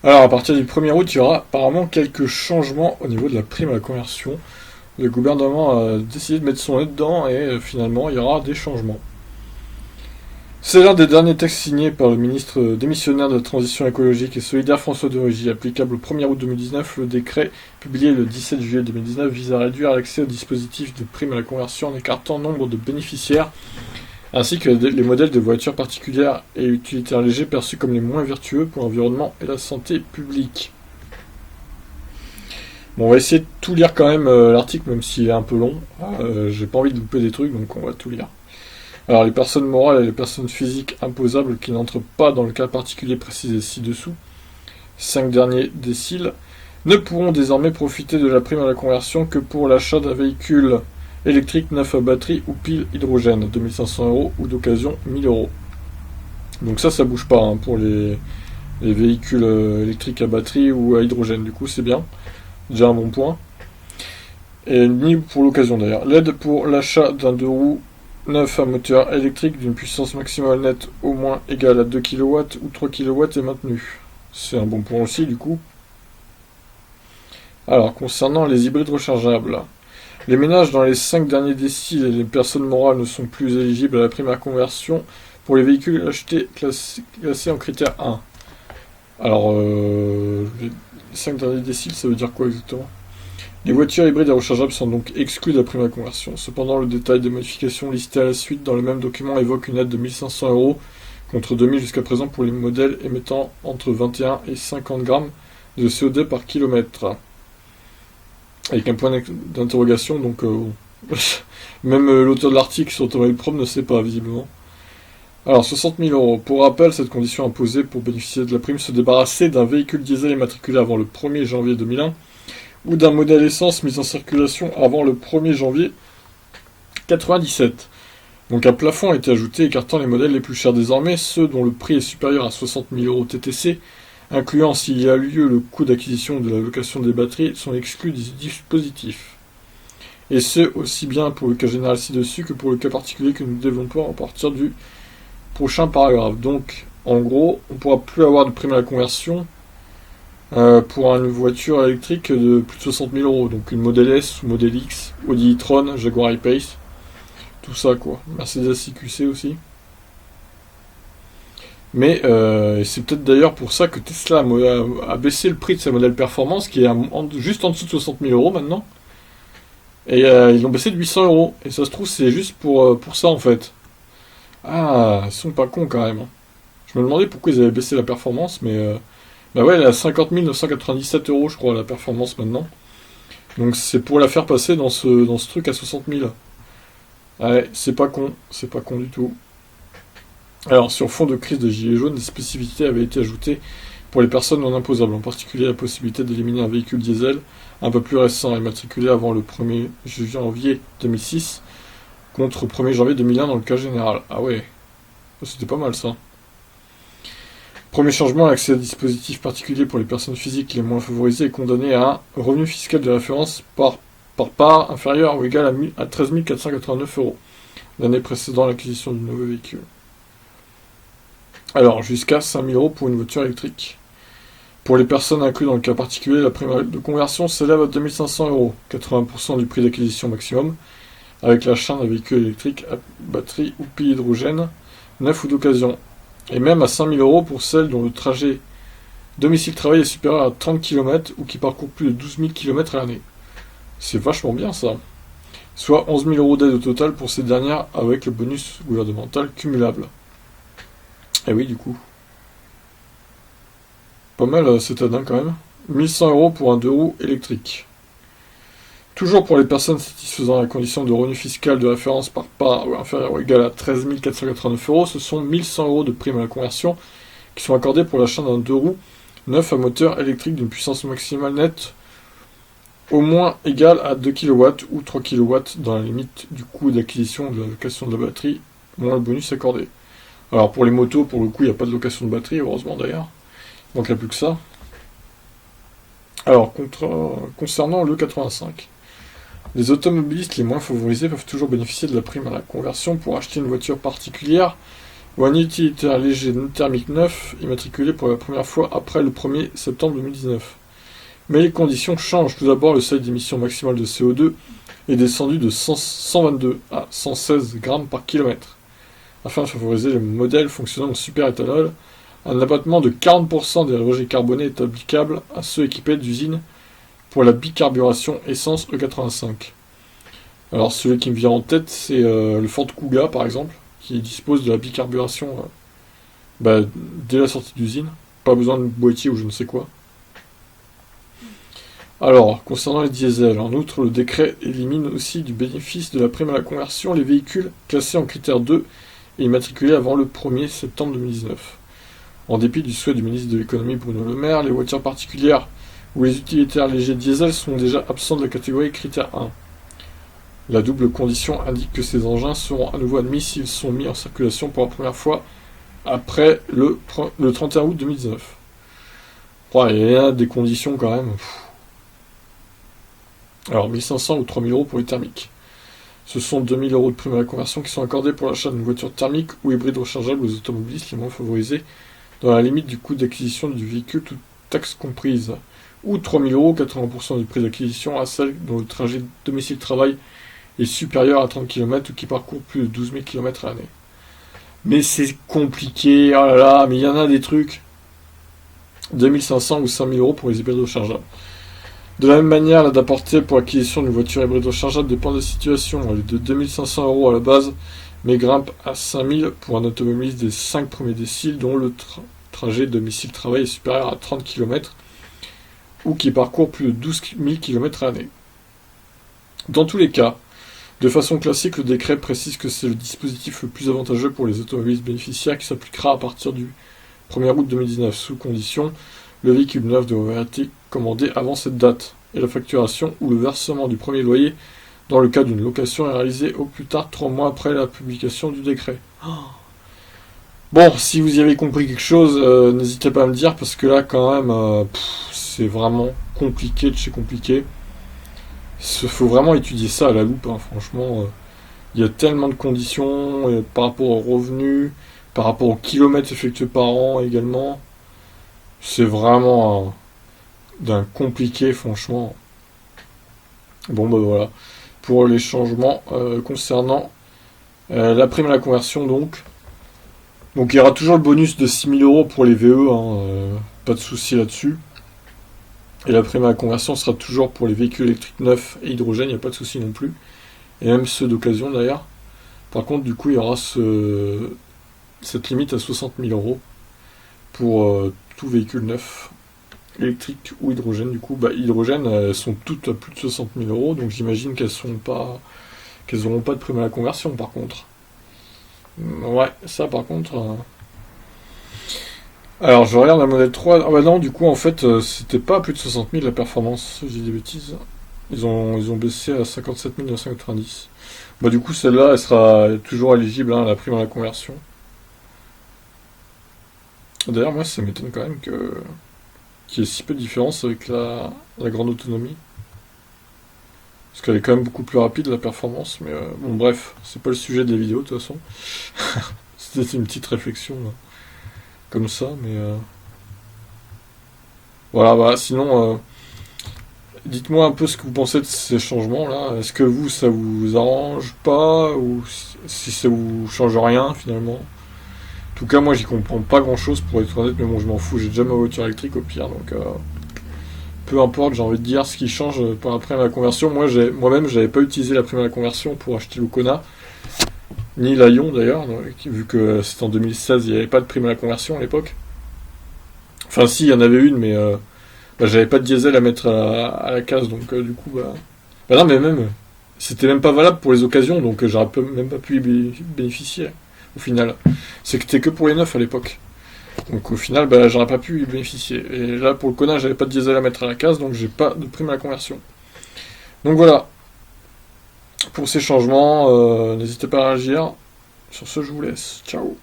Alors, à partir du 1er août, il y aura apparemment quelques changements au niveau de la prime à la conversion. Le gouvernement a décidé de mettre son nez dedans et finalement, il y aura des changements. C'est l'un des derniers textes signés par le ministre démissionnaire de la Transition écologique et solidaire François de Rugy, applicable au 1er août 2019. Le décret publié le 17 juillet 2019 vise à réduire l'accès au dispositif de prime à la conversion en écartant nombre de bénéficiaires, ainsi que les modèles de voitures particulières et utilitaires légers perçus comme les moins vertueux pour l'environnement et la santé publique. Bon, on va essayer de tout lire quand même l'article, même s'il est un peu long. J'ai pas envie de louper des trucs, donc on va tout lire. Alors, les personnes morales et les personnes physiques imposables qui n'entrent pas dans le cas particulier précisé ci-dessous, 5 derniers déciles, ne pourront désormais profiter de la prime à la conversion que pour l'achat d'un véhicule électrique neuf à batterie ou pile hydrogène, 2500 € ou d'occasion 1000 €. Donc ça bouge pas hein, pour les véhicules électriques à batterie ou à hydrogène, du coup c'est bien, déjà un bon point. Et ni pour l'occasion d'ailleurs. L'aide pour l'achat d'un 2 roues neuf à moteur électrique d'une puissance maximale nette au moins égale à 2 kW ou 3 kW est maintenue. C'est un bon point aussi du coup. Alors, concernant les hybrides rechargeables, les ménages dans les 5 derniers déciles et les personnes morales ne sont plus éligibles à la prime à conversion pour les véhicules achetés classés en critère 1. Alors, les 5 derniers déciles, ça veut dire quoi exactement ? Les voitures hybrides et rechargeables sont donc exclues de la prime à conversion. Cependant, le détail des modifications listées à la suite dans le même document évoque une aide de 1500 € contre 2000 jusqu'à présent pour les modèles émettant entre 21 et 50 grammes de CO2 par kilomètre. Avec un point d'interrogation, donc même l'auteur de l'article sur Automobileprom ne sait pas visiblement. Alors, 60 000 €. Pour rappel, cette condition imposée pour bénéficier de la prime se débarrasser d'un véhicule diesel immatriculé avant le 1er janvier 2001 ou d'un modèle essence mis en circulation avant le 1er janvier 1997. Donc un plafond a été ajouté écartant les modèles les plus chers désormais, ceux dont le prix est supérieur à 60 000 € TTC, incluant s'il y a lieu le coût d'acquisition de la location des batteries, sont exclus du dispositif. Et ce, aussi bien pour le cas général ci-dessus que pour le cas particulier que nous développons à partir du prochain paragraphe. Donc, en gros, on ne pourra plus avoir de prime à la conversion pour une voiture électrique de plus de 60 000 €. Donc une Model S ou Model X, Audi e-tron, Jaguar I-Pace, tout ça quoi. Mercedes CQC aussi. Mais c'est peut-être d'ailleurs pour ça que Tesla a baissé le prix de sa modèle performance, qui est juste en dessous de 60 000 € maintenant. Et ils l'ont baissé de 800 €. Et ça se trouve, c'est juste pour ça en fait. Ah, ils sont pas cons quand même. Je me demandais pourquoi ils avaient baissé la performance, mais bah ouais, elle est à 50 997 € je crois la performance maintenant. Donc c'est pour la faire passer dans ce truc à 60 000. Ouais, c'est pas con du tout. Alors sur fond de crise de gilets jaunes, des spécificités avaient été ajoutées pour les personnes non imposables, en particulier la possibilité d'éliminer un véhicule diesel un peu plus récent immatriculé avant le 1er janvier 2006 contre 1er janvier 2001 dans le cas général. Ah ouais, c'était pas mal ça. Premier changement, l'accès à dispositifs particuliers pour les personnes physiques les moins favorisées est condamné à un revenu fiscal de référence par part inférieur ou égal à 13 489 € l'année précédant l'acquisition du nouveau véhicule. Alors, jusqu'à 5 000 € pour une voiture électrique. Pour les personnes incluses dans le cas particulier, la prime de conversion s'élève à 2 500 €, 80% du prix d'acquisition maximum, avec l'achat d'un véhicule électrique à batterie ou pile hydrogène, neuf ou d'occasion. Et même à 5 000 € pour celles dont le trajet domicile-travail est supérieur à 30 km ou qui parcourent plus de 12 000 km à l'année. C'est vachement bien ça. Soit 11 000 € d'aide au total pour ces dernières avec le bonus gouvernemental cumulable. Et oui, du coup. Pas mal cette aide quand même. 1100 € pour un 2 roues électrique. Toujours pour les personnes satisfaisant la condition de revenu fiscal de référence par part inférieur ou égal à 13 489 €, ce sont 1100 € de prime à la conversion qui sont accordés pour l'achat d'un 2 roues neuf à moteur électrique d'une puissance maximale nette au moins égale à 2 kW ou 3 kW dans la limite du coût d'acquisition de la location de la batterie, moins le bonus accordé. Alors pour les motos, pour le coup, il n'y a pas de location de batterie, heureusement d'ailleurs. Il manquerait plus que ça. Alors, concernant le 85. Les automobilistes les moins favorisés peuvent toujours bénéficier de la prime à la conversion pour acheter une voiture particulière ou un utilitaire léger non thermique neuf immatriculé pour la première fois après le 1er septembre 2019. Mais les conditions changent. Tout d'abord, le seuil d'émission maximale de CO2 est descendu de 122 à 116 grammes par kilomètre. Afin de favoriser les modèles fonctionnant au superéthanol, un abattement de 40% des rejets carbonés est applicable à ceux équipés d'usines pour la bicarburation essence E85. Alors celui qui me vient en tête, c'est le Ford Kuga par exemple, qui dispose de la bicarburation dès la sortie d'usine. Pas besoin de boîtier ou je ne sais quoi. Alors, concernant les diesels, en outre, le décret élimine aussi du bénéfice de la prime à la conversion les véhicules classés en critère 2 et immatriculés avant le 1er septembre 2019. En dépit du souhait du ministre de l'économie Bruno Le Maire, les voitures particulières ou les utilitaires légers diesel sont déjà absents de la catégorie critère 1. La double condition indique que ces engins seront à nouveau admis s'ils sont mis en circulation pour la première fois après le 31 août 2019. Ouais, il y a des conditions quand même. Alors, 1500 ou 3000 euros pour les thermiques. Ce sont 2000 euros de prime à la conversion qui sont accordés pour l'achat d'une voiture thermique ou hybride rechargeable aux automobilistes les moins favorisés, dans la limite du coût d'acquisition du véhicule, toute taxe comprise. Ou 3000 euros, 80% du prix d'acquisition à celle dont le trajet domicile-travail est supérieur à 30 km ou qui parcourt plus de 12 000 km à l'année. Mais c'est compliqué, oh là là, mais il y en a des trucs. 2500 ou 5000 euros pour les hybrides rechargeables. De la même manière, la date portée pour l'acquisition d'une voiture hybride rechargeable dépend de la situation. Elle est de 2500 euros à la base, mais grimpe à 5000 pour un automobiliste des 5 premiers déciles dont le trajet domicile-travail est supérieur à 30 km ou qui parcourt plus de 12 000 km à l'année. Dans tous les cas, de façon classique, le décret précise que c'est le dispositif le plus avantageux pour les automobilistes bénéficiaires qui s'appliquera à partir du 1er août 2019, sous condition. Le véhicule neuf doit avoir été commandé avant cette date, et la facturation ou le versement du premier loyer, dans le cas d'une location, est réalisé au plus tard 3 mois après la publication du décret. Bon, si vous y avez compris quelque chose, n'hésitez pas à me dire, parce que là, quand même, c'est vraiment compliqué de chez compliqué. Il faut vraiment étudier ça à la loupe, hein, franchement. Il y a tellement de conditions, par rapport aux revenus, par rapport aux kilomètres effectués par an également. C'est vraiment d'un compliqué, franchement. Bon, bah voilà. Pour les changements concernant la prime à la conversion, donc. Donc il y aura toujours le bonus de 6000 euros pour les VE, hein, pas de souci là-dessus. Et la prime à la conversion sera toujours pour les véhicules électriques neufs et hydrogène, il n'y a pas de souci non plus. Et même ceux d'occasion d'ailleurs. Par contre, du coup, il y aura cette limite à 60 000 euros pour tout véhicule neuf, électrique ou hydrogène. Du coup, hydrogène, elles sont toutes à plus de 60 000 euros, donc j'imagine qu'elles n'auront pas de prime à la conversion par contre. Ouais, ça par contre. Alors je regarde la modèle 3. Ah bah non, du coup en fait c'était pas à plus de 60 000 la performance, je dis des bêtises. Ils ont baissé à 57 990. Bah du coup celle-là elle sera toujours éligible à la prime à la conversion. D'ailleurs moi ça m'étonne quand même qu'il y ait si peu de différence avec la grande autonomie. Parce qu'elle est quand même beaucoup plus rapide la performance, mais bon bref, c'est pas le sujet de la vidéo de toute façon. C'était une petite réflexion là, comme ça, mais voilà, sinon dites-moi un peu ce que vous pensez de ces changements là. Est-ce que vous ça vous arrange pas ou si ça vous change rien finalement? En tout cas moi j'y comprends pas grand chose pour être honnête, mais bon je m'en fous, j'ai déjà ma voiture électrique au pire, donc peu importe, j'ai envie de dire, ce qui change par la prime à la conversion. Moi-même, j'avais pas utilisé la prime à la conversion pour acheter le Kona, ni la Ion d'ailleurs, vu que c'était en 2016, il n'y avait pas de prime à la conversion à l'époque. Enfin, si, il y en avait une, mais j'avais pas de diesel à mettre à la case, donc du coup, non, mais même, c'était même pas valable pour les occasions, donc j'aurais même pas pu y bénéficier, au final. C'était que pour les neufs à l'époque. Donc au final, j'aurais pas pu y bénéficier. Et là, pour le Kona, j'avais pas de diesel à mettre à la case, donc j'ai pas de prime à la conversion. Donc voilà. Pour ces changements, n'hésitez pas à réagir. Sur ce, je vous laisse. Ciao.